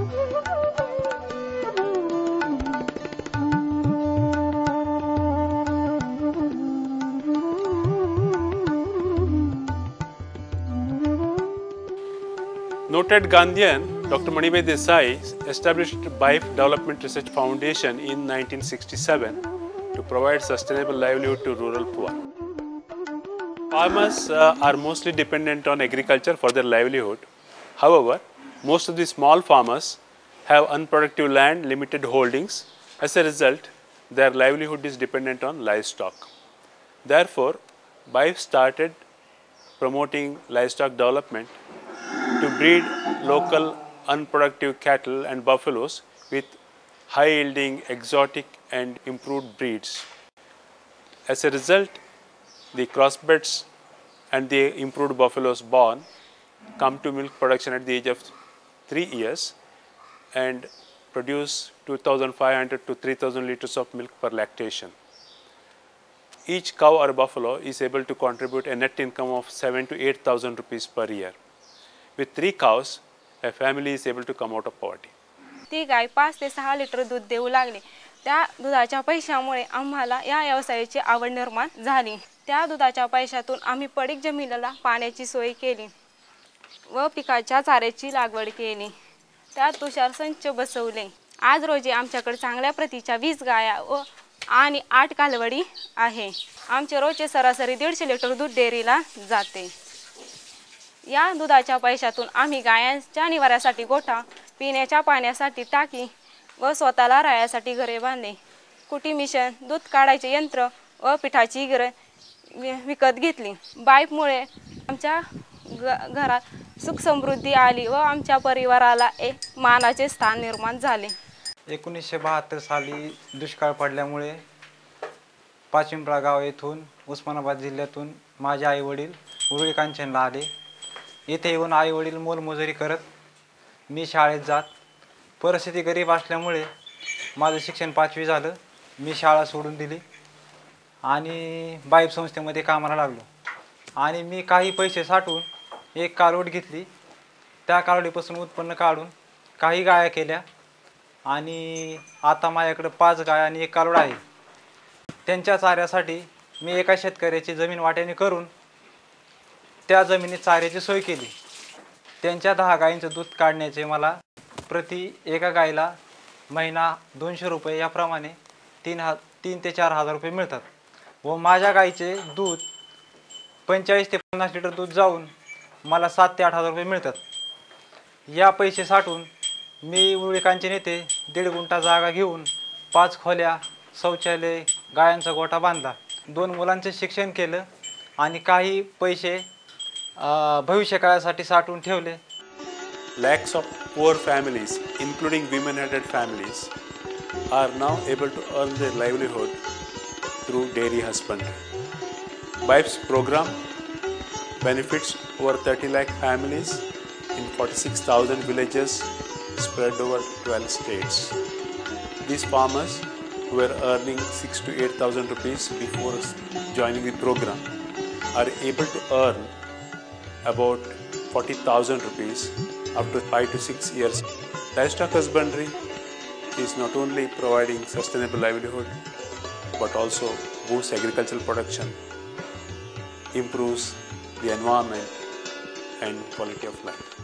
Noted Gandhian Dr. Manibhai Desai established BIFE Development Research Foundation in 1967 to provide sustainable livelihood to rural poor. Farmers are mostly dependent on agriculture for their livelihood. However, most of the small farmers have unproductive land, limited holdings. As a result, their livelihood is dependent on livestock. Therefore, BIFE started promoting livestock development to breed local unproductive cattle and buffaloes with high-yielding, exotic and improved breeds. As a result, the crossbreds and the improved buffaloes born come to milk production at the age of 3 years and produce 2,500 to 3,000 liters of milk per lactation. Each cow or buffalo is able to contribute a net income of 7,000 to 8,000 rupees per year. With 3 cows, a family is able to come out of poverty. ती गाय 5 ते 6 litre दूध देऊ लागली. त्या दुधाच्या पैशामुळे आम्हाला या व्यवसायाची आवड निर्माण झाली. त्या दुधाच्या पैशातून आम्ही पडीक जमिनीला पाण्याची सोय केली व पिकाच्या चाऱ्याची लागवड केली. त्यात तुषार संच बसवले. आज रोजी आमच्याकडे चांगल्या प्रतीच्या 20 गाया व आणि 8 कालवडी आहे. आमचे रोजचे सरासरी 150 लिटर दूध डेअरीला जाते. या दुधाच्या पैशातून आम्ही गायांच्या निवाऱ्यासाठी गोठा, पिण्याच्या पाण्यासाठी टाकी व स्वतःला राहण्यासाठी घरे बांधले. कुटी मिशन, दूध काढायचे यंत्र व पिठाची गिरण विकत घेतली. बाईफमुळे आमच्या घरात सुख समृद्धी आली व आमच्या परिवाराला एक मानाचे स्थान निर्माण झाले. 1972 साली दुष्काळ पडल्यामुळे पाचिंपळा गाव येथून उस्मानाबाद जिल्ह्यातून माझे आई वडील उरुळी कांचनला आले. येथे येऊन आई वडील मोलमजुरी करत, मी शाळेत जात. परिस्थिती गरीब असल्यामुळे माझं शिक्षण 5वी झालं. मी शाळा सोडून दिली आणि बाईफ संस्थेमध्ये कामाला लागलो. आणि मी काही पैसे साठवून एक कालवड घेतली. त्या कालवडीपासून उत्पन्न काढून काही गाया केल्या आणि आता माझ्याकडे 5 गाय आणि 1 कालवड आहे. त्यांच्या चाऱ्यासाठी मी एका शेतकऱ्याची जमीन वाट्याने करून त्या जमिनीत चाऱ्याची सोय केली. त्यांच्या 10 गायींचं दूध काढण्याचे मला प्रति एका गायीला महिना 200 रुपये याप्रमाणे 3 ते 4 हजार रुपये मिळतात. व माझ्या गायीचे दूध 45 ते 50 लिटर दूध जाऊन मला 7 ते 8 हजार रुपये मिळतात. या पैसे साठवून मी उरुळी कांचन येथे 1.5 गुंठा जागा घेऊन 5 खोल्या, शौचालय, गायांचा गोठा बांधला. 2 मुलांचे शिक्षण केलं आणि काही पैसे भविष्यकाळासाठी साठवून ठेवले. Lakhs of poor families, including women-headed families, are now able to earn their livelihood through dairy husbandry. BIFE's program benefits over 30 lakh families in 46,000 villages spread over 12 states. These farmers who were earning 6,000 to 8,000 rupees before joining the program are able to earn about 40,000 rupees after 5 to 6 years. Livestock husbandry is not only providing sustainable livelihood but also boosts agricultural production, improves the environment and quality of life.